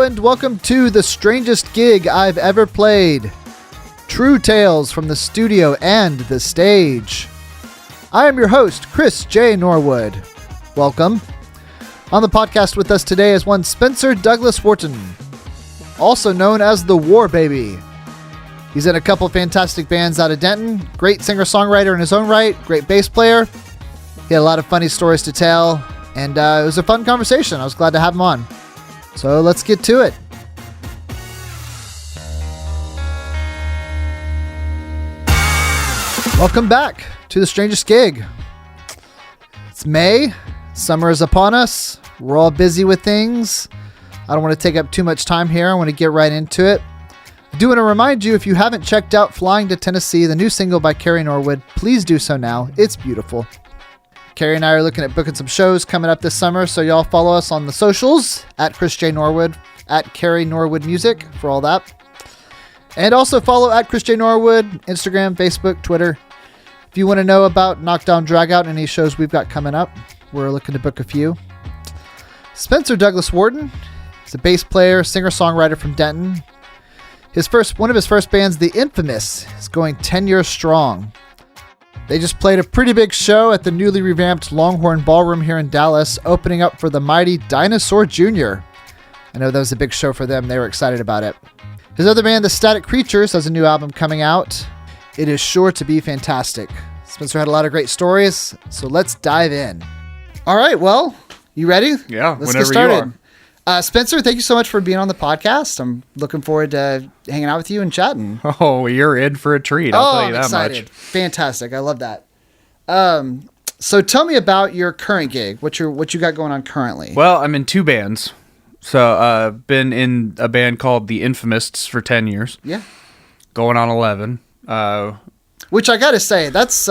and welcome to the strangest gig I've ever played. True tales from the studio and the stage. I am your host, Chris J. Norwood. Welcome. On the podcast with us today is one Spencer Douglas Wharton, also known as the Wharbaby. He's in a couple fantastic bands out of Denton, great singer-songwriter in his own right, great bass player. He had a lot of funny stories to tell, and it was a fun conversation. I was glad to have him on. So let's get to it. Welcome back to the strangest gig. It's May. Summer is upon us. We're all busy with things. I don't want to take up too much time here. I want to get right into it. I do want to remind you, if you haven't checked out Flying to Tennessee, the new single by Carrie Norwood, please do so now. It's beautiful. Carrie and I are looking at booking some shows coming up this summer, so y'all follow us on the socials, at Chris J. Norwood, at Carrie Norwood Music for all that. And also follow at Chris J. Norwood, Instagram, Facebook, Twitter. If you want to know about Knockdown Dragout and any shows we've got coming up, we're looking to book a few. Spencer Douglas Wharton is a bass player, singer-songwriter from Denton. One of his first bands, the Infamists, is going 10 years strong. They just played a pretty big show at the newly revamped Longhorn Ballroom here in Dallas, opening up for the mighty Dinosaur Jr. I know that was a big show for them. They were excited about it. His other band, the Static Creatures, has a new album coming out. It is sure to be fantastic. Spencer had a lot of great stories, so let's dive in. All right, well, you ready? Yeah, let's whenever get started. you are. Spencer, thank you so much for being on the podcast. I'm looking forward to hanging out with you and chatting. Oh, you're in for a treat. I'll tell you that excited. much. Fantastic. I love that. So tell me about your current gig. What you got going on currently? Well, I'm in two bands. So I've been in a band called the Infamists for 10 years. Yeah. Going on 11. Which I got to say, that's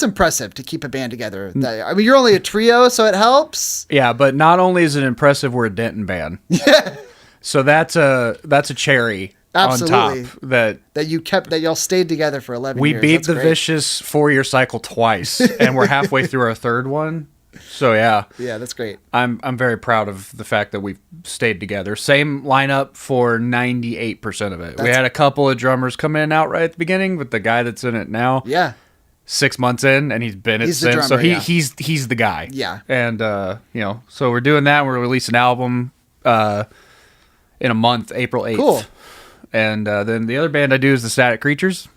impressive to keep a band together. I mean, you're only a trio, so it helps. Yeah, but not only is it impressive, we're a Denton band. Yeah. So that's a cherry. Absolutely. On top that y'all stayed together for 11 years. We beat That's the great. vicious 4-year cycle twice, and we're halfway through our third one. So yeah. Yeah, that's great. I'm very proud of the fact that we've stayed together. Same lineup for 98% of it. We had a couple of drummers come in and out right at the beginning, but the guy that's in it now, 6 months in, and he's been it since. Drummer, so he's the guy. Yeah. And so we're doing that. We're releasing an album in a month, April 8th. Cool. And then the other band I do is the Static Creatures.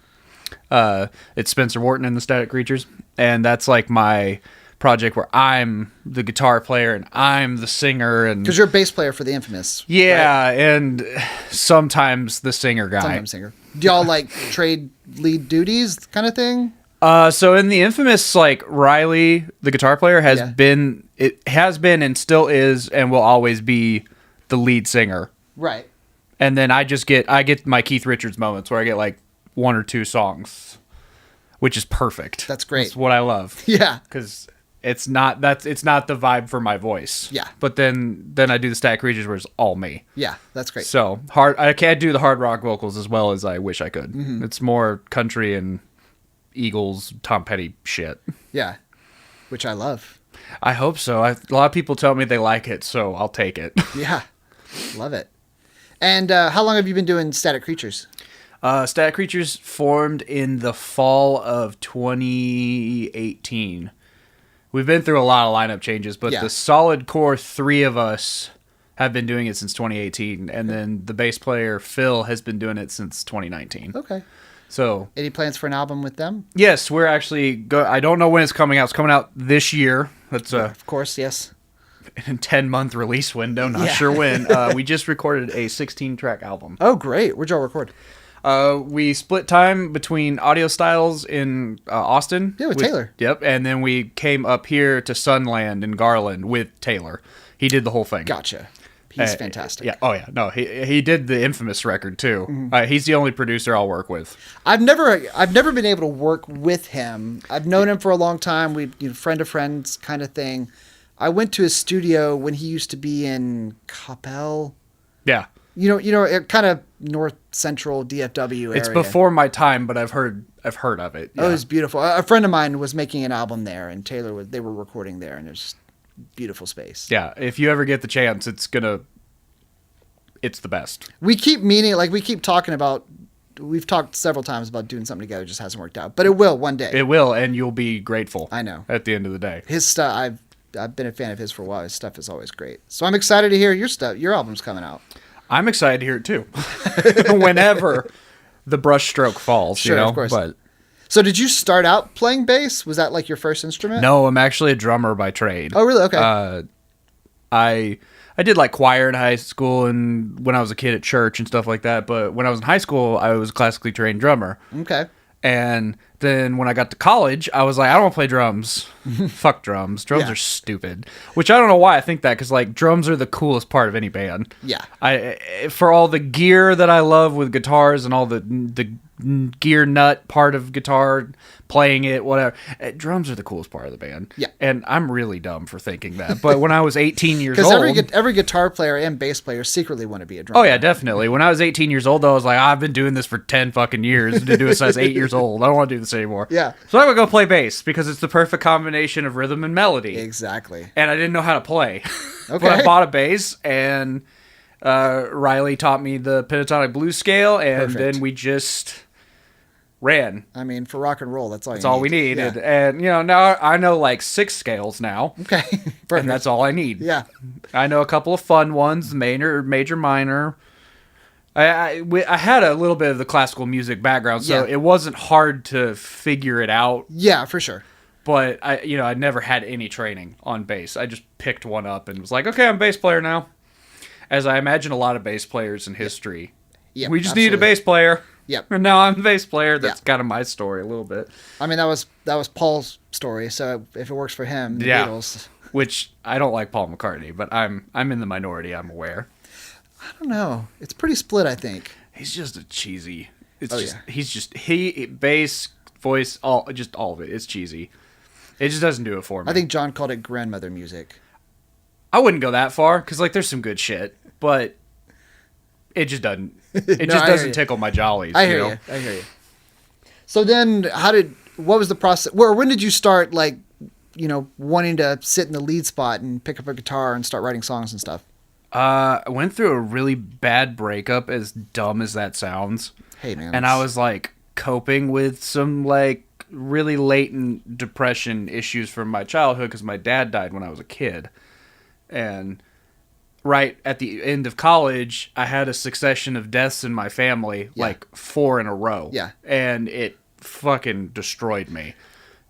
It's Spencer Wharton and the Static Creatures, and that's like my project where I'm the guitar player and I'm the singer, and because you're a bass player for the Infamous. Yeah, right? And sometimes the singer guy. Sometimes singer. Do y'all like trade lead duties kind of thing? So in the Infamous, like Riley, the guitar player, has been and still is and will always be the lead singer. Right. And then I get my Keith Richards moments where I get like one or two songs, which is perfect. That's great. That's what I love. Yeah. Because it's not the vibe for my voice. Yeah. But then I do the Static Creatures where it's all me. Yeah, that's great. So I can't do the hard rock vocals as well as I wish I could. Mm-hmm. It's more country and Eagles, Tom Petty shit. Yeah. Which I love. I hope so. A lot of people tell me they like it, so I'll take it. Yeah. Love it. And how long have you been doing Static Creatures? Static Creatures formed in the fall of 2018. We've been through a lot of lineup changes, but the solid core three of us have been doing it since 2018, and then the bass player, Phil, has been doing it since 2019. Okay. So, any plans for an album with them? Yes, we're actually I don't know when it's coming out. It's coming out this year. That's of course, yes. In 10-month release window, not sure when. We just recorded a 16-track album. Oh, great. Where'd y'all record? We split time between Audio Styles in Austin. Yeah, with Taylor. Yep, and then we came up here to Sunland in Garland with Taylor. He did the whole thing. Gotcha. He's fantastic. Yeah. Oh, yeah. No, he did the Infamous record, too. Mm-hmm. He's the only producer I'll work with. I've never been able to work with him. I've known him for a long time. Friend of friends kind of thing. I went to his studio when he used to be in Coppell. Yeah. You know, kind of north central DFW area. It's before my time, but I've heard of it. Yeah. Oh, it's beautiful. A friend of mine was making an album there, and they were recording there, and there's beautiful space. Yeah, if you ever get the chance, it's gonna it's the best. We keep talking about, we've talked several times about doing something together. It just hasn't worked out, but it will one day. It will, and you'll be grateful. I know. At the end of the day, his stuff. I've been a fan of his for a while. His stuff is always great. So I'm excited to hear your stuff. Your album's coming out. I'm excited to hear it too. Whenever the brushstroke falls, sure, of course. But so did you start out playing bass? Was that like your first instrument? No, I'm actually a drummer by trade. Oh, really? Okay. I did like choir in high school and when I was a kid at church and stuff like that. But when I was in high school, I was a classically trained drummer. Okay. And then when I got to college, I was like, I don't want to play drums. Fuck drums. Drums are stupid. Which I don't know why I think that, because like drums are the coolest part of any band. Yeah. For all the gear that I love with guitars and all the gear nut part of guitar, playing it, whatever, drums are the coolest part of the band. Yeah. And I'm really dumb for thinking that. But when I was 18 years old... Because every guitar player and bass player secretly want to be a drummer. Oh, yeah, definitely. When I was 18 years old, though, I was like, I've been doing this for 10 fucking years to do it since 8 years old. I don't want to do this anymore. Yeah. So I would go play bass because it's the perfect combination of rhythm and melody. Exactly. And I didn't know how to play. Okay. But I bought a bass, and Riley taught me the pentatonic blues scale, and then we just ran. I mean, for rock and roll, that's all we need. Yeah. And, you know, now I know like 6 scales now. Okay. Perfect. And that's all I need. Yeah. I know a couple of fun ones, major, minor. I had a little bit of the classical music background, so it wasn't hard to figure it out. Yeah, for sure. But I never had any training on bass. I just picked one up and was like, okay, I'm a bass player now. As I imagine a lot of bass players in history. Yep, we just needed a bass player. Yep. And now I'm a bass player. That's kind of my story a little bit. I mean, that was Paul's story, so if it works for him, the Beatles. Which I don't like Paul McCartney, but I'm in the minority, I'm aware. I don't know. It's pretty split, I think. He's just a cheesy. He's bass, voice, all of it. It's cheesy. It just doesn't do it for me. I think John called it grandmother music. I wouldn't go that far because like there's some good shit, but it just doesn't. It just doesn't tickle my jollies. I hear you. So then, what was the process? When did you start wanting to sit in the lead spot and pick up a guitar and start writing songs and stuff? I went through a really bad breakup, as dumb as that sounds. Hey man, and I was like coping with some like really latent depression issues from my childhood because my dad died when I was a kid. And right at the end of college, I had a succession of deaths in my family, like 4 in a row. Yeah. And it fucking destroyed me.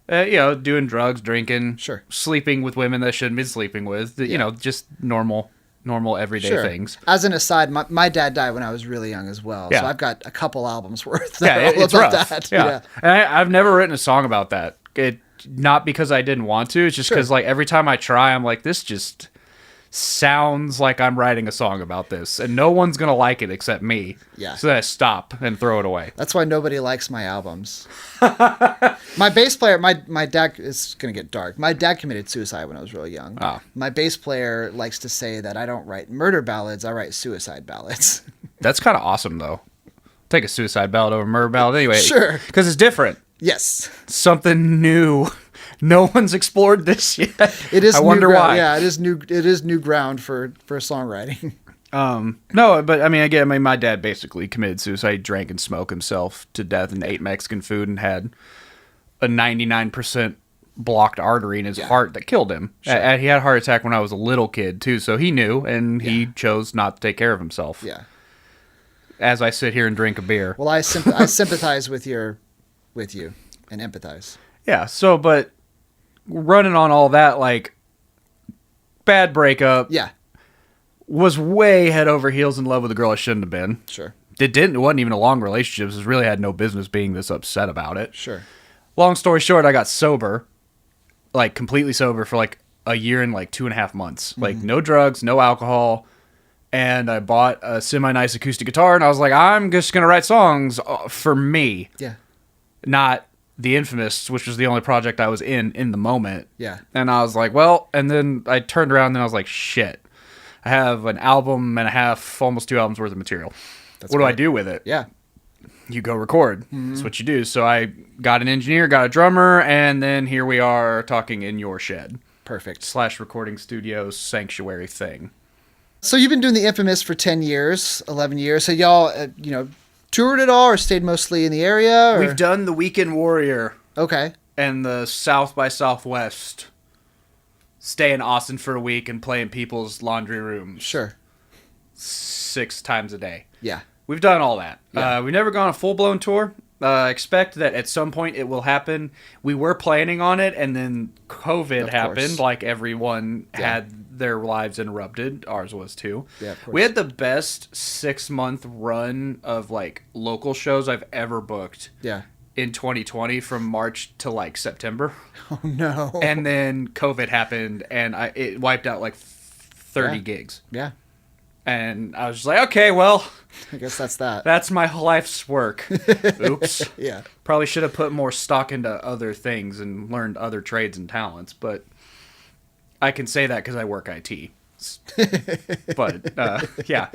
Doing drugs, drinking, sleeping with women that I shouldn't be sleeping with, just normal everyday things. As an aside, my dad died when I was really young as well. So I've got a couple albums worth. It's rough. That. Yeah. And I've never written a song about that. Not because I didn't want to. It's just because like every time I try, I'm like, this just sounds like I'm writing a song about this, and no one's gonna like it except me. Yeah. So then I stop and throw it away. That's why nobody likes my albums. My bass player, my dad, is gonna get dark. My dad committed suicide when I was really young. Oh. My bass player likes to say that I don't write murder ballads, I write suicide ballads. That's kind of awesome though. Take a suicide ballad over a murder ballad anyway. Sure. Because it's different. Yes. Something new. No one's explored this yet. It is. I wonder why. Yeah, it is new. It is new ground for songwriting. No, but I mean, my dad basically committed suicide. He drank and smoked himself to death and ate Mexican food and had a 99% blocked artery in his heart that killed him. Sure. He had a heart attack when I was a little kid too, so he knew and he chose not to take care of himself. Yeah. As I sit here and drink a beer. Well, I sympathize with you and empathize. Yeah. So, but running on all that, like, bad breakup. Yeah. Was way head over heels in love with a girl I shouldn't have been. Sure. It wasn't even a long relationship. Just really had no business being this upset about it. Sure. Long story short, I got sober, like completely sober for like a year and like 2.5 months. Mm-hmm. Like no drugs, no alcohol. And I bought a semi-nice acoustic guitar and I was like, I'm just going to write songs for me. Yeah. Not the Infamists, which was the only project I was in the moment. Yeah. And I was like, well, and then I turned around and I was like, shit. I have an album and a half, almost 2 albums worth of material. What do I do with it? Yeah. You go record. Mm-hmm. That's what you do. So I got an engineer, got a drummer, and then here we are talking in your shed. Perfect. / recording studio sanctuary thing. So you've been doing the Infamous for 10 years, 11 years. So y'all, toured at all or stayed mostly in the area? Or? We've done the Weekend Warrior. Okay. And the South by Southwest. Stay in Austin for a week and play in people's laundry rooms. Sure. 6 times a day. Yeah. We've done all that. Yeah. We've never gone a full-blown tour. Expect that at some point it will happen. We were planning on it, and then COVID happened. Like everyone had their lives interrupted. Ours was too. Yeah, of course. We had the best 6-month run of like local shows I've ever booked. Yeah. In 2020 from March to like September. Oh no. And then COVID happened, and it wiped out like 30 gigs. Yeah. And I was just like, okay, well, I guess that's that. That's my life's work. Oops. Yeah. Probably should have put more stock into other things and learned other trades and talents, but I can say that because I work IT. But, yeah.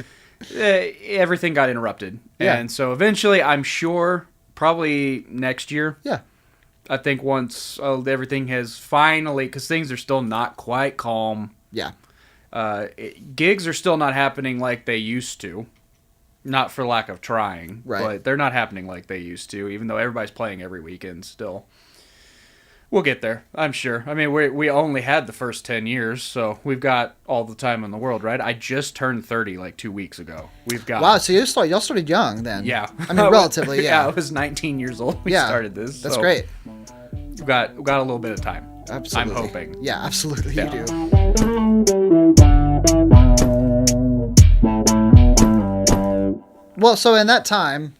Everything got interrupted. Yeah. And so eventually, I'm sure, probably next year. Yeah. I think once everything has finally, because things are still not quite calm. Yeah. Gigs are still not happening like they used to. Not for lack of trying, but they're not happening like they used to, even though everybody's playing every weekend still. We'll get there, I'm sure. I mean, we only had the first 10 years, so we've got all the time in the world, right? I just turned 30 like 2 weeks ago. We've got... Wow, so y'all started young then. Yeah. I mean, relatively, yeah. I was 19 years old when we started this. That's great. We've got a little bit of time. Absolutely. I'm hoping. Yeah, absolutely you do. Well, so in that time,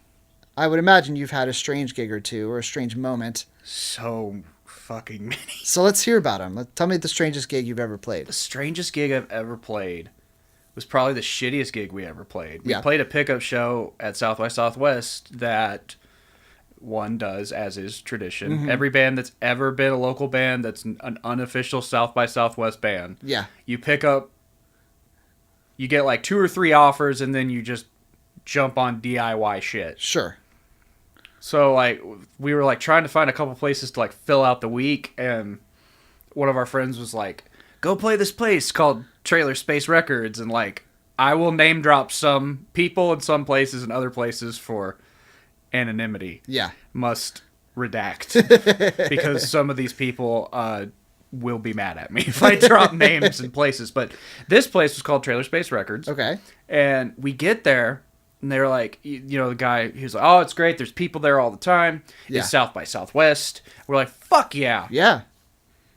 I would imagine you've had a strange gig or two, or a strange moment. So fucking many. So let's hear about them. Tell me the strangest gig you've ever played. The strangest gig I've ever played was probably the shittiest gig we ever played. We Yeah. played a pickup show at South by Southwest that one does, as is tradition. Mm-hmm. Every band that's ever been a local band that's an unofficial South by Southwest band. Yeah. You pick up, you get like 2 or 3 offers, and then you just jump on DIY shit. Sure. So, like, we were, like, trying to find a couple places to, like, fill out the week, and one of our friends was like, go play this place called Trailer Space Records, and, like, I will name drop some people in some places and other places for anonymity. Yeah. Must redact. Because some of these people will be mad at me if I drop names and places. But this place was called Trailer Space Records. Okay. And we get there, and they're like, the guy, he was like, oh, it's great. There's people there all the time. Yeah. It's South by Southwest. We're like, fuck yeah. Yeah.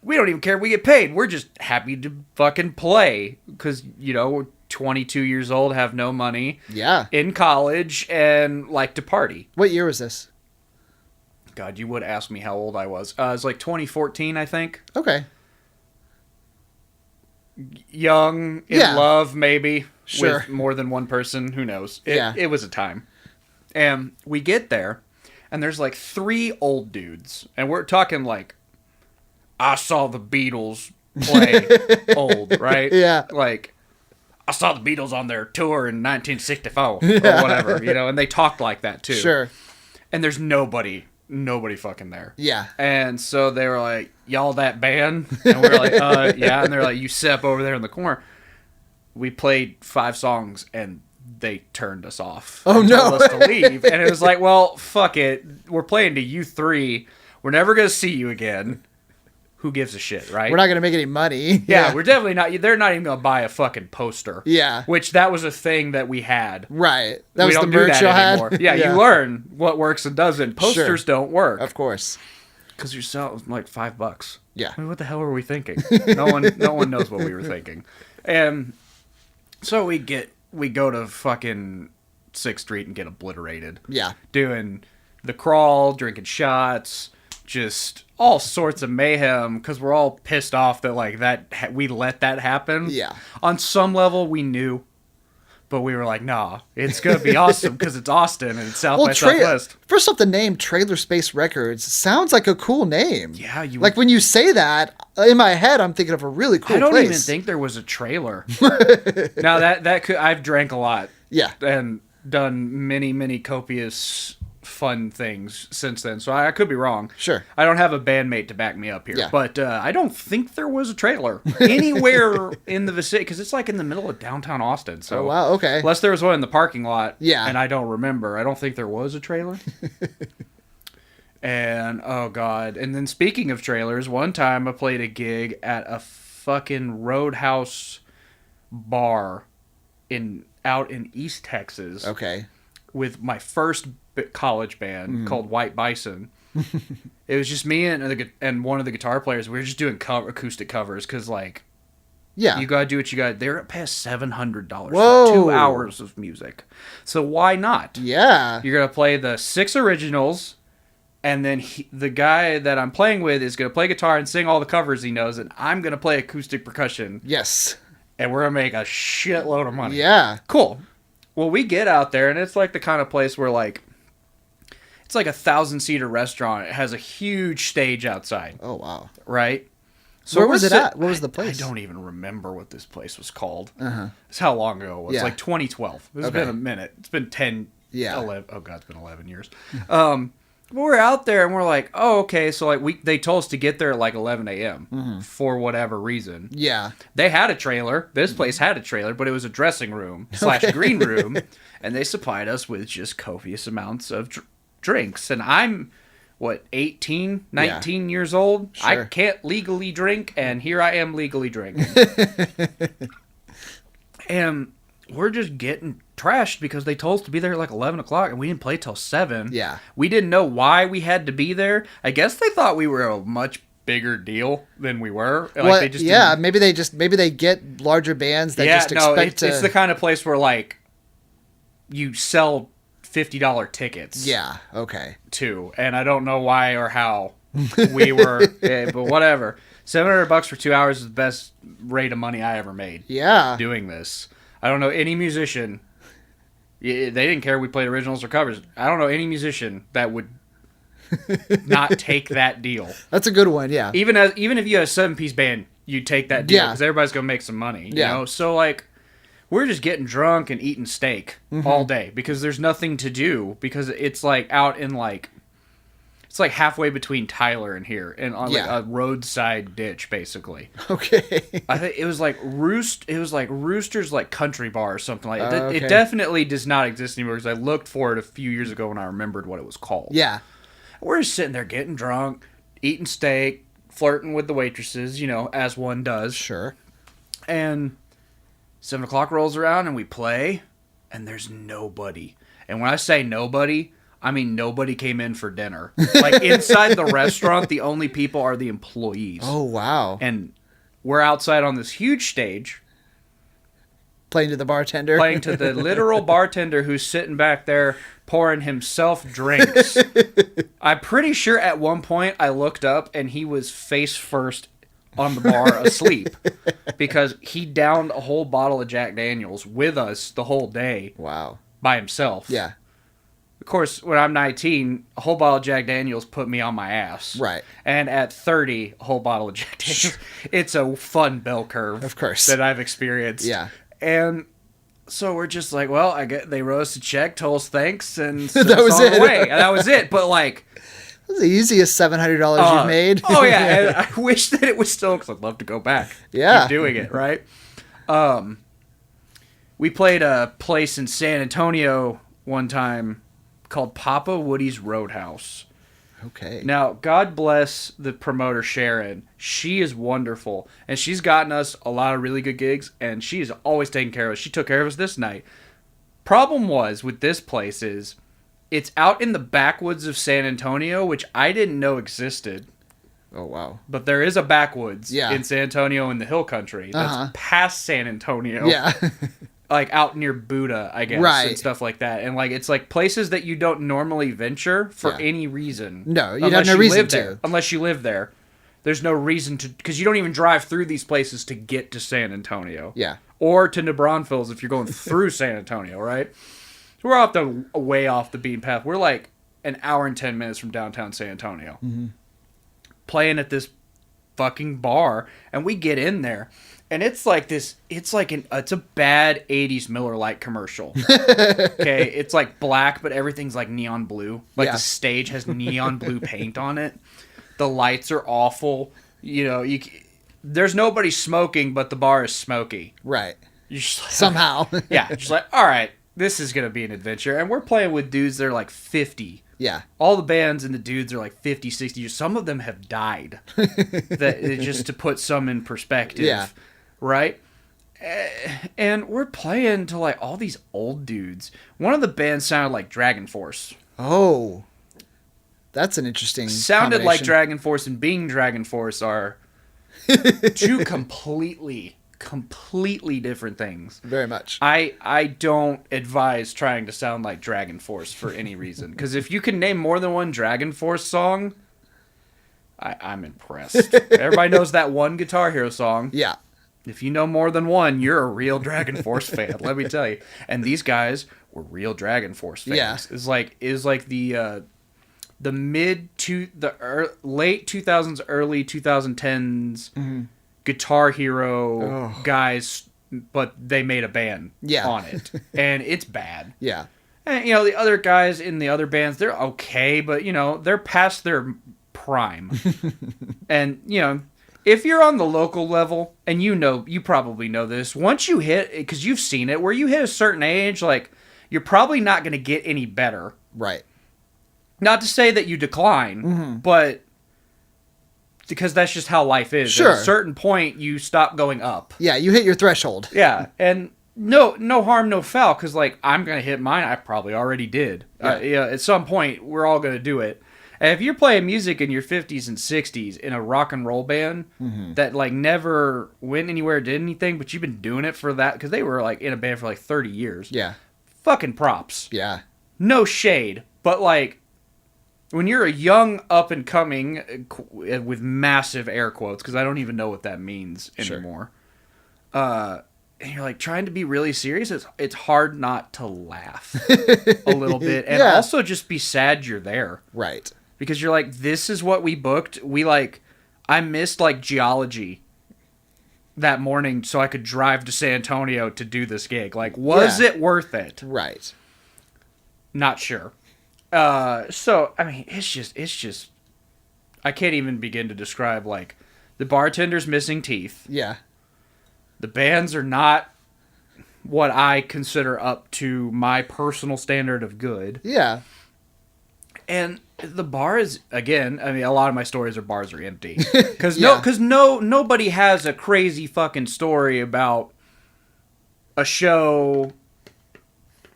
We don't even care. We get paid. We're just happy to fucking play because, we're 22 years old, have no money. Yeah. In college, and like to party. What year was this? God, you would ask me how old I was. It was like 2014, I think. Okay. Young, in love, maybe. Sure. With more than one person. Who knows? Yeah. It was a time. And we get there, and there's like 3 old dudes. And we're talking like, I saw the Beatles play old, right? Yeah. Like, I saw the Beatles on their tour in 1964 or whatever, and they talked like that too. Sure. And there's nobody fucking there. Yeah. And so they were like, y'all that band? And we were like, yeah. And they're like, you sit up over there in the corner. We played 5 songs and they turned us off. Oh, and no. told us to leave. And it was like, well, fuck it. We're playing to you 3. We're never going to see you again. Who gives a shit, right? We're not going to make any money. Yeah, we're definitely not. They're not even going to buy a fucking poster. Yeah. Which that was a thing that we had. Right. That we was don't the merch do that you anymore. had. Yeah, you learn what works and doesn't. Posters don't work. Of course. Because you're selling like $5. Yeah. I mean, what the hell were we thinking? No one knows what we were thinking. And so we go to fucking 6th Street and get obliterated. Yeah. Doing the crawl, drinking shots, just all sorts of mayhem because we're all pissed off that like that we let that happen. Yeah. On some level, we knew, but we were like, nah, it's gonna be awesome because it's Austin and it's South by Southwest. First off, the name Trailer Space Records sounds like a cool name. Yeah, like when you say that, in my head, I'm thinking of a really cool place. I don't even think there was a trailer. Now that could I've drank a lot. Yeah. And done many copious fun things since then, so I could be wrong. Sure. I don't have a bandmate to back me up here, Yeah. but I don't think there was a trailer anywhere in the vicinity, because it's like in the middle of downtown Austin. So, oh, wow, okay. Unless there was one in the parking lot, yeah, and I don't remember. I don't think there was a trailer. And, oh, God. And then speaking of trailers, one time I played a gig at a fucking Roadhouse bar out in East Texas. Okay. With my first college band called White Bison. It was just me and one of the guitar players. We were just doing acoustic covers because, like, yeah, you gotta do what you gotta. They're paying $700 Whoa. for 2 hours of music. So why not? Yeah, you're gonna play the 6 originals, and then the guy that I'm playing with is gonna play guitar and sing all the covers he knows, and I'm gonna play acoustic percussion. Yes, and we're gonna make a shitload of money. Yeah, cool. Well, we get out there, and it's like the kind of place where, like, it's like a 1,000-seater restaurant. It has a huge stage outside. Oh, wow. Right? So where was it at? What was the place? I don't even remember what this place was called. Uh-huh. It's how long ago it was. Yeah. Like 2012. It's been a minute. It's been 10, yeah. 11. Oh, God, it's been 11 years. But we're out there, and we're like, oh, okay. So, like, they told us to get there at, like, 11 a.m. For whatever reason. Yeah. They had a trailer. This place had a trailer, but it was a dressing room / green room. And they supplied us with just copious amounts of drinks. And I'm, 18, 19 years old? Sure. I can't legally drink, and here I am legally drinking. And we're just getting trashed because they told us to be there at like 11 o'clock, and we didn't play till 7. Yeah. We didn't know why we had to be there. I guess they thought we were a much bigger deal than we were. Like, well, they just maybe they get larger bands that just expect it's the kind of place where, like, you sell $50 tickets. Yeah, okay. Too. And I don't know why or how we were, but whatever. $700 for 2 hours is the best rate of money I ever made. Yeah. Doing this. I don't know any musician. They didn't care if we played originals or covers. I don't know any musician that would not take that deal. That's a good one, yeah. Even if you had a 7-piece band, you'd take that deal because everybody's gonna make some money. You know? So, like, we're just getting drunk and eating steak all day because there's nothing to do, because it's like out in, like, it's like halfway between Tyler and here, and on like a roadside ditch, basically. Okay. I think it was like Rooster's like country bar or something like that. Okay. It definitely does not exist anymore, because I looked for it a few years ago when I remembered what it was called. Yeah. We're just sitting there getting drunk, eating steak, flirting with the waitresses, you know, as one does. Sure. And 7 o'clock rolls around and we play, and there's nobody. And when I say nobody, I mean nobody came in for dinner. Like, inside the restaurant, the only people are the employees. Oh, wow. And we're outside on this huge stage. Playing to the bartender? Playing to the literal bartender who's sitting back there pouring himself drinks. I'm pretty sure at one point I looked up and he was face first on the bar asleep, because he downed a whole bottle of Jack Daniels with us the whole day. Wow. By himself. Yeah. Of course, when I'm 19, a whole bottle of Jack Daniels put me on my ass. Right. And at 30, a whole bottle of Jack Daniels. It's a fun bell curve. Of course. That I've experienced. Yeah. And so we're just like, well, they wrote us a check, told us thanks, and that was it. Away. And that was it. But, like, that's the easiest $700 you've made. Oh, yeah. And I wish that it was still, because I'd love to go back. Yeah. Keep doing it, right? We played a place in San Antonio one time called Papa Woody's Roadhouse. Okay. Now, God bless the promoter, Sharon. She is wonderful, and she's gotten us a lot of really good gigs, and she is always taking care of us. She took care of us this night. Problem was with this place is it's out in the backwoods of San Antonio, which I didn't know existed. Oh, wow. But there is a backwoods in San Antonio in the hill country that's past San Antonio. Yeah. Like out near Buda, I guess, and stuff like that. And like it's like places that you don't normally venture for any reason. No, you have no reason to. Unless you live there. There's no reason to, because you don't even drive through these places to get to San Antonio. Yeah. Or to New Braunfels if you're going through San Antonio, right? So we're way off the beaten path. We're like an hour and 10 minutes from downtown San Antonio. Mm-hmm. Playing at this fucking bar, and we get in there. And it's like this, it's a bad 80s Miller Lite commercial. Okay, it's like black, but everything's like neon blue. Like the stage has neon blue paint on it. The lights are awful. There's nobody smoking, but the bar is smoky. Right. You're just like, somehow. Yeah, just like, all right, this is going to be an adventure. And we're playing with dudes that are like 50. Yeah. All the bands and the dudes are like 50, 60 years. Some of them have died. Just to put some in perspective. Yeah. Right? And we're playing to like all these old dudes. One of the bands sounded like Dragon Force. Oh. That's an interesting Sounded like Dragon Force, and being Dragon Force are two completely different things. Very much. I don't advise trying to sound like Dragon Force for any reason. Because if you can name more than one Dragon Force song, I'm impressed. Everybody knows that one Guitar Hero song. Yeah. If you know more than one, you're a real Dragon Force fan. Let me tell you. And these guys were real Dragon Force fans. Yeah. It's like the late 2000s, early 2010s Guitar Hero guys, but they made a band on it, and it's bad. Yeah. And the other guys in the other bands, they're okay, but they're past their prime. And if you're on the local level, and you probably know this, once you hit, because you've seen it, where you hit a certain age, like, you're probably not going to get any better. Right. Not to say that you decline, but because that's just how life is. Sure. At a certain point, you stop going up. Yeah, you hit your threshold. Yeah, and no harm, no foul, because, like, I'm going to hit mine. I probably already did. Yeah. At some point, we're all going to do it. And if you're playing music in your 50s and 60s in a rock and roll band that, like, never went anywhere, did anything, but you've been doing it for that, because they were, like, in a band for, like, 30 years. Yeah. Fucking props. Yeah. No shade, but, like, when you're a young up-and-coming, with massive air quotes, because I don't even know what that means anymore, and you're, like, trying to be really serious, it's hard not to laugh a little bit, and also just be sad you're there. Right. Because you're like, this is what we booked. I missed, like, geology that morning so I could drive to San Antonio to do this gig. Like, was it worth it? Right. Not sure. So, I mean, it's just, I can't even begin to describe, like, the bartender's missing teeth. Yeah. The bands are not what I consider up to my personal standard of good. Yeah. And the bar is, again, I mean, a lot of my stories are bars are empty. Because nobody has a crazy fucking story about a show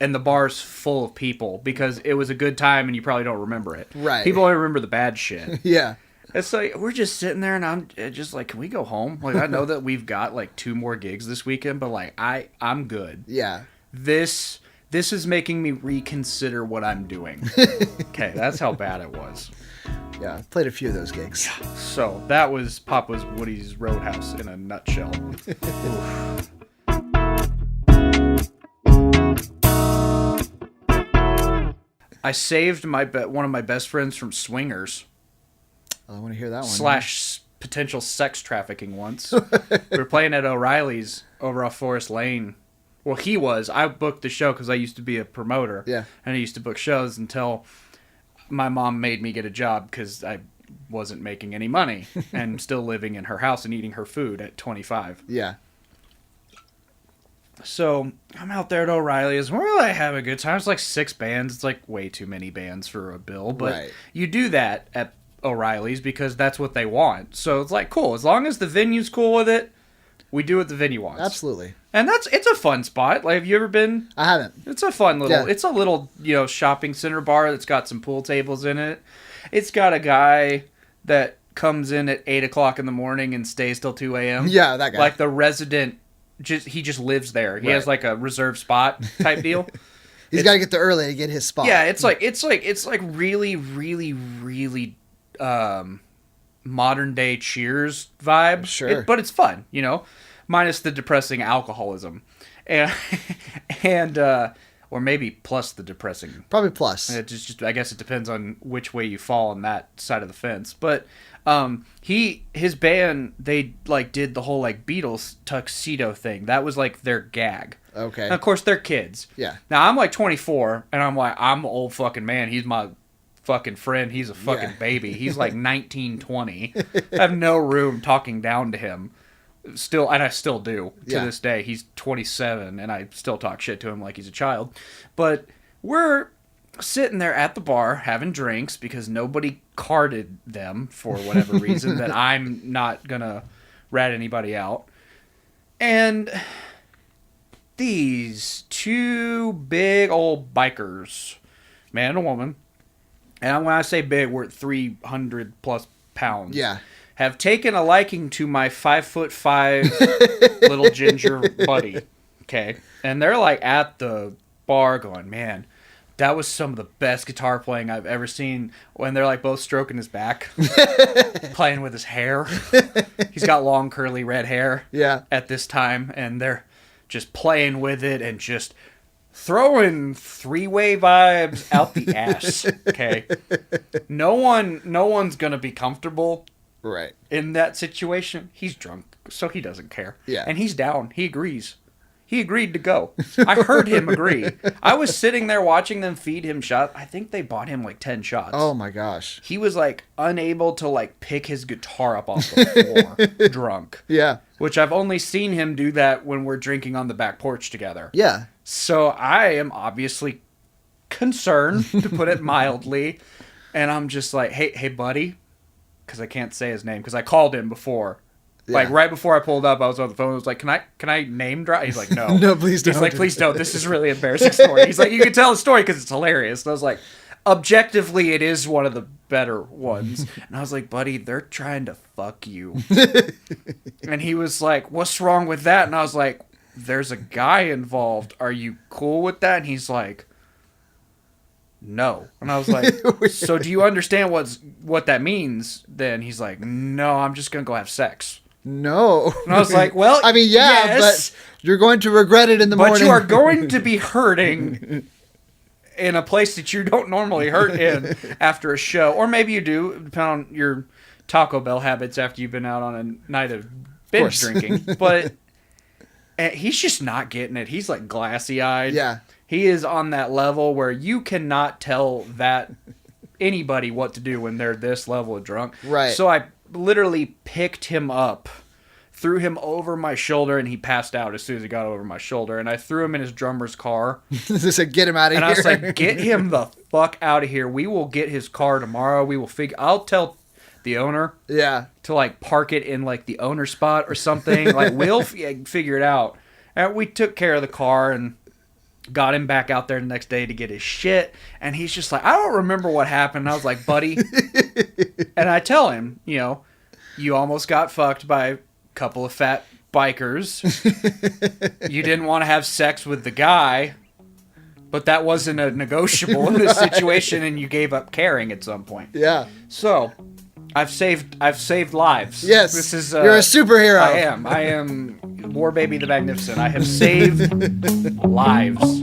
and the bar's full of people because it was a good time and you probably don't remember it. Right. People only remember the bad shit. Yeah. It's like, we're just sitting there and I'm just like, can we go home? Like, I know that we've got like 2 more gigs this weekend, but like, I'm good. Yeah. This is making me reconsider what I'm doing. Okay, that's how bad it was. Yeah, I've played a few of those gigs. So that was Papa's Woody's Roadhouse in a nutshell. I saved one of my best friends from swingers. I want to hear that one. / potential sex trafficking once. We were playing at O'Reilly's over off Forest Lane. Well, he was. I booked the show because I used to be a promoter. Yeah. And I used to book shows until my mom made me get a job because I wasn't making any money and still living in her house and eating her food at 25. Yeah. So I'm out there at O'Reilly's. We're really having a good time. It's like 6 bands. It's like way too many bands for a bill. But you do that at O'Reilly's because that's what they want. So it's like, cool. As long as the venue's cool with it, we do what the venue wants. Absolutely. And it's a fun spot. Like, have you ever been? I haven't. It's a fun little, it's a little, shopping center bar that's got some pool tables in it. It's got a guy that comes in at 8 o'clock in the morning and stays till 2 a.m. Yeah, that guy. Like the resident, he just lives there. He has like a reserved spot type deal. He's got to get there early to get his spot. Yeah, it's like really, really, really modern day Cheers vibe. Sure. But it's fun, minus the depressing alcoholism. And or maybe plus the depressing. Probably plus. It just I guess it depends on which way you fall on that side of the fence. But his band, they like did the whole like Beatles tuxedo thing. That was like their gag. Okay. And of course they're kids. Yeah. Now I'm like 24 and I'm like, I'm an old fucking man. He's my fucking friend. He's a fucking baby. He's like 19, 20. I have no room talking down to him. Still, and I still do to this day. He's 27 and I still talk shit to him like he's a child. But we're sitting there at the bar having drinks because nobody carded them for whatever reason that I'm not gonna rat anybody out. And these two big old bikers, man and a woman, and when I say big, we're at 300 plus pounds. Yeah. Have taken a liking to my 5'5" little ginger buddy. Okay. And they're like at the bar going, man, that was some of the best guitar playing I've ever seen. When they're like both stroking his back, playing with his hair. He's got long curly red hair at this time. And they're just playing with it and just throwing three-way vibes out the ass. Okay. No one's going to be comfortable. Right. In that situation, he's drunk, so he doesn't care. Yeah. And he's down. He agrees. He agreed to go. I heard him agree. I was sitting there watching them feed him shots. I think they bought him like 10 shots. Oh my gosh. He was like unable to like pick his guitar up off the floor drunk. Yeah. Which I've only seen him do that when we're drinking on the back porch together. Yeah. So I am obviously concerned, to put it mildly. And I'm just like, hey buddy. Because I can't say his name, because I called him before. Yeah. Like, right before I pulled up, I was on the phone. I was like, can I name drop? He's like, no. No, please don't. He's like, please don't. This is really an embarrassing story. He's like, you can tell the story because it's hilarious. And I was like, objectively, it is one of the better ones. And I was like, buddy, they're trying to fuck you. And he was like, what's wrong with that? And I was like, there's a guy involved. Are you cool with that? And he's like, no. And I was like, so do you understand what that means? Then he's like, no, I'm just going to go have sex. No. And I was like, well, I mean, yeah, yes, but you're going to regret it in the morning. But you are going to be hurting in a place that you don't normally hurt in after a show. Or maybe you do, depending on your Taco Bell habits after you've been out on a night of binge drinking. But he's just not getting it. He's like glassy-eyed. Yeah. He is on that level where you cannot tell that anybody what to do when they're this level of drunk. Right. So I literally picked him up, threw him over my shoulder, and he passed out as soon as he got over my shoulder. And I threw him in his drummer's car. They said, get him out of here. And I was like, get him the fuck out of here. We will get his car tomorrow. We will I'll tell the owner. Yeah. To like park it in like the owner spot or something. Like we'll figure it out. And we took care of the car and got him back out there the next day to get his shit. And he's just like, I don't remember what happened. And I was like, buddy. And I tell him, you almost got fucked by a couple of fat bikers. You didn't want to have sex with the guy, but that wasn't a negotiable in this situation, and you gave up caring at some point. Yeah. So I've saved lives. Yes. This is you're a superhero. I am Wharbaby the Magnificent. I have saved lives.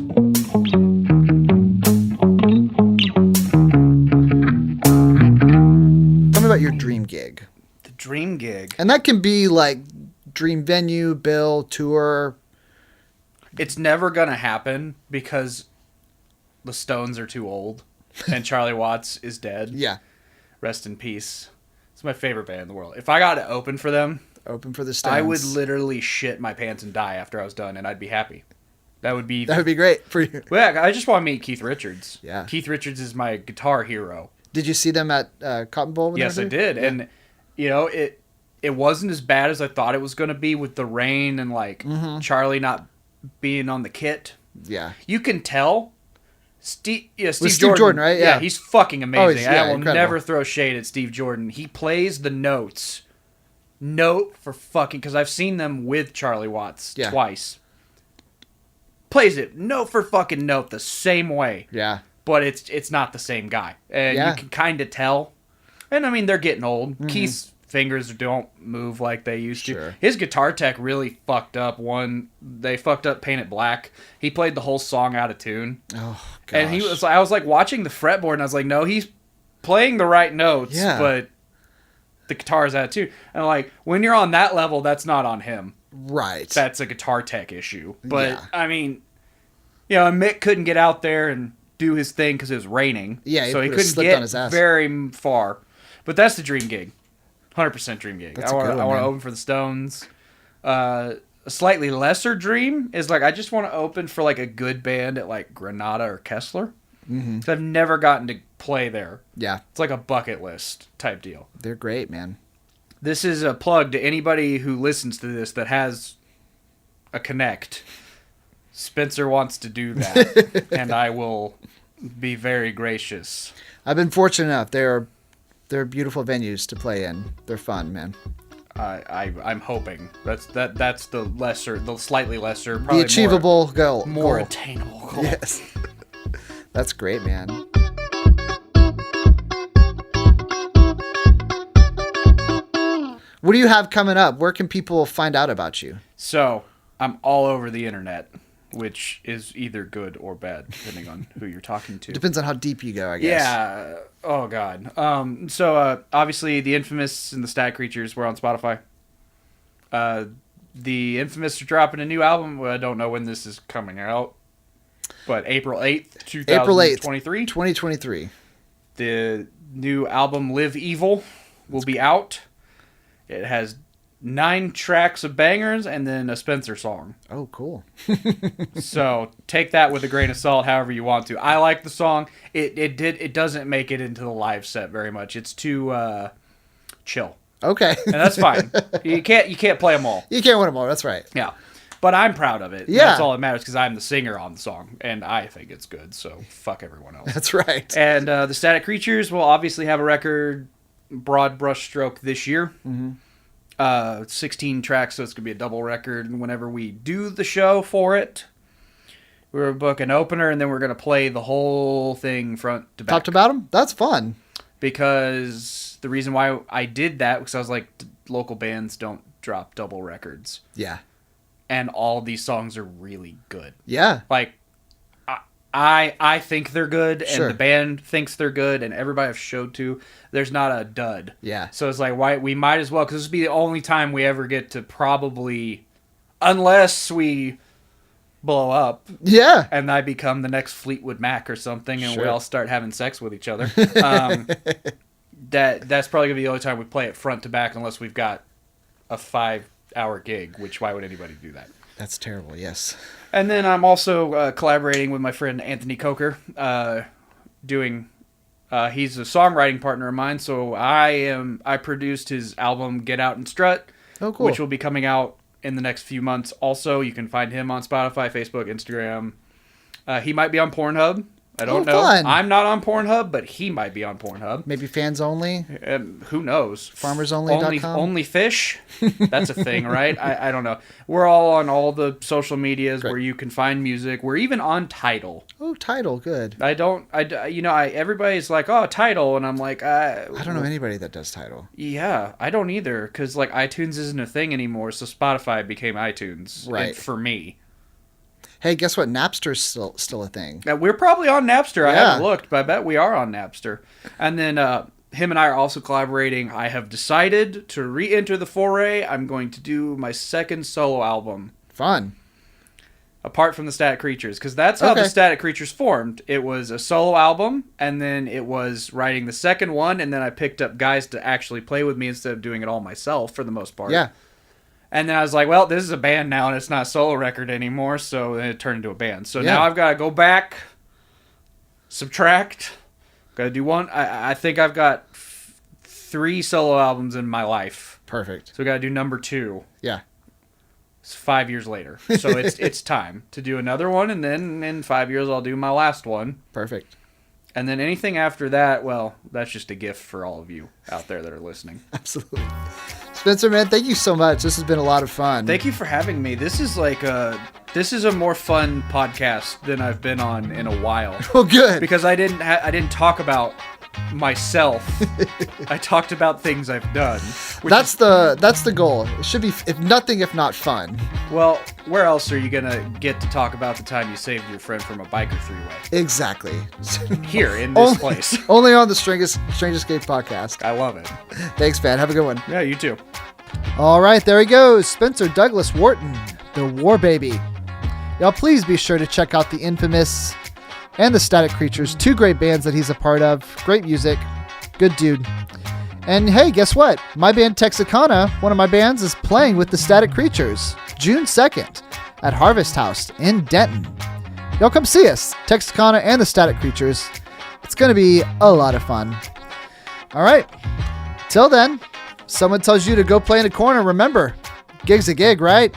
Tell me about your dream gig. The dream gig. And that can be like dream venue, bill, tour. It's never going to happen because the Stones are too old and Charlie Watts is dead. Yeah. Rest in peace. It's my favorite band in the world. If I got to open for them, open for the Stones, I would literally shit my pants and die after I was done, and I'd be happy. That would be great for you. Well, yeah, I just want to meet Keith Richards. Yeah. Keith Richards is my guitar hero. Did you see them at Cotton Bowl? Yes, I did. Yeah. And, it wasn't as bad as I thought it was going to be with the rain and, like, Charlie not being on the kit. Yeah. You can tell. Steve Jordan, right? Yeah, he's fucking amazing. Oh, I will incredible. never throw shade at Steve Jordan. He plays the notes. Note for fucking... Because I've seen them with Charlie Watts twice. Plays it note for fucking note the same way. Yeah. But it's not the same guy. And you can kind of tell. And, I mean, they're getting old. Keith's fingers don't move like they used to. Sure. His guitar tech really fucked up. They fucked up Paint It Black. He played the whole song out of tune. Oh, gosh. And I was like watching the fretboard, and I was like, no, he's playing the right notes, but the guitar's out of tune. And like, when you're on that level, that's not on him. Right. That's a guitar tech issue. But, I mean, Mick couldn't get out there and do his thing because it was raining. Yeah, so he couldn't get on his ass. Very far. But that's the dream gig. 100% dream gig. I want to open for the Stones. A slightly lesser dream is like I just want to open for like a good band at like Granada or Kessler. Mm-hmm. 'Cause I've never gotten to play there. Yeah. It's like a bucket list type deal. They're great, man. This is a plug to anybody who listens to this that has a connect. Spencer wants to do that, and I will be very gracious. I've been fortunate enough. They're beautiful venues to play in. They're fun, man. I'm hoping that's the slightly lesser, probably the achievable goal, more attainable goal. Yes, that's great, man. What do you have coming up? Where can people find out about you? So I'm all over the internet, which is either good or bad, depending on who you're talking to. Depends on how deep you go, I guess. Yeah. Oh, God. So, obviously, the Infamists and the Stat Creatures were on Spotify. The Infamists are dropping a new album. Well, I don't know when this is coming out, but April 8th, 2023. 2023. The new album, Live Evil, will be out. It has 9 tracks of bangers and then a Spencer song. Oh, cool. So take that with a grain of salt, however you want to. I like the song. It doesn't make it into the live set very much. It's too chill. Okay. And that's fine. You can't play them all. You can't win them all. That's right. Yeah. But I'm proud of it. Yeah. That's all that matters because I'm the singer on the song and I think it's good. So fuck everyone else. That's right. And the Static Creatures will obviously have a record, broad brushstroke, this year. Mm-hmm. 16 tracks, so it's going to be a double record. And whenever we do the show for it, we're going to book an opener, and then we're going to play the whole thing front to back. Top to bottom? That's fun. Because the reason why I did that, because I was like, local bands don't drop double records. Yeah. And all these songs are really good. Yeah. Like, I think they're good, and Sure. the band thinks they're good, and everybody I've showed to, there's not a dud. Yeah. So it's like, why we might as well, because this will be the only time we ever get to probably, unless we blow up. Yeah. And I become the next Fleetwood Mac or something, and Sure. we all start having sex with each other. That's probably going to be the only time we play it front to back, unless we've got a 5-hour gig, which why would anybody do that? That's terrible, yes. And then I'm also collaborating with my friend Anthony Coker, doing. He's a songwriting partner of mine, so I produced his album Get Out and Strut, which will be coming out in the next few months. Also, you can find him on Spotify, Facebook, Instagram. He might be on Pornhub. I don't know. Fun. I'm not on Pornhub, but he might be on Pornhub. Maybe fans only? Who knows? FarmersOnly.com? Only fish? That's a thing, right? I don't know. We're all on all the social medias where you can find music. We're even on Tidal. Oh, Tidal, good. Everybody's like, oh, Tidal, and I'm like, I don't know anybody that does Tidal. Yeah, I don't either, because like iTunes isn't a thing anymore, so Spotify became iTunes, right? For me. Hey, guess what? Napster's still a thing. We're probably on Napster. I haven't looked, but I bet we are on Napster. And then him and I are also collaborating. I have decided to re-enter the foray. I'm going to do my second solo album. Fun. Apart from the Static Creatures, because that's how the Static Creatures formed. It was a solo album, and then it was writing the second one, and then I picked up guys to actually play with me instead of doing it all myself for the most part. Yeah. And then I was like, well, this is a band now, and it's not a solo record anymore, so then it turned into a band. So now I've got to go back, subtract, got to do one. I think I've got 3 solo albums in my life. Perfect. So we got to do number 2. Yeah. It's 5 years later. So it's time to do another one, and then in 5 years I'll do my last one. Perfect. And then anything after that, well, that's just a gift for all of you out there that are listening. Absolutely. Spencer, man, thank you so much. This has been a lot of fun. Thank you for having me. This is a more fun podcast than I've been on in a while. Oh, good. Because I didn't talk about myself. I talked about things I've done. That's the goal. It should be, if nothing, if not fun. Well, where else are you gonna get to talk about the time you saved your friend from a biker three-way? Exactly. Here in this place. Only on the Strangest Escape podcast. I love it. Thanks, man. Have a good one. Yeah, you too. All right, there he goes. Spencer Douglas Wharton, the Wharbaby. Y'all, please be sure to check out the Infamists and the Static Creatures, 2 great bands that he's a part of. Great music. Good dude. And hey, guess what? My band Texicana, one of my bands, is playing with the Static Creatures June 2nd at Harvest House in Denton. Y'all come see us, Texicana and the Static Creatures. It's going to be a lot of fun. All right. Till then, someone tells you to go play in a corner. Remember, gig's a gig, right?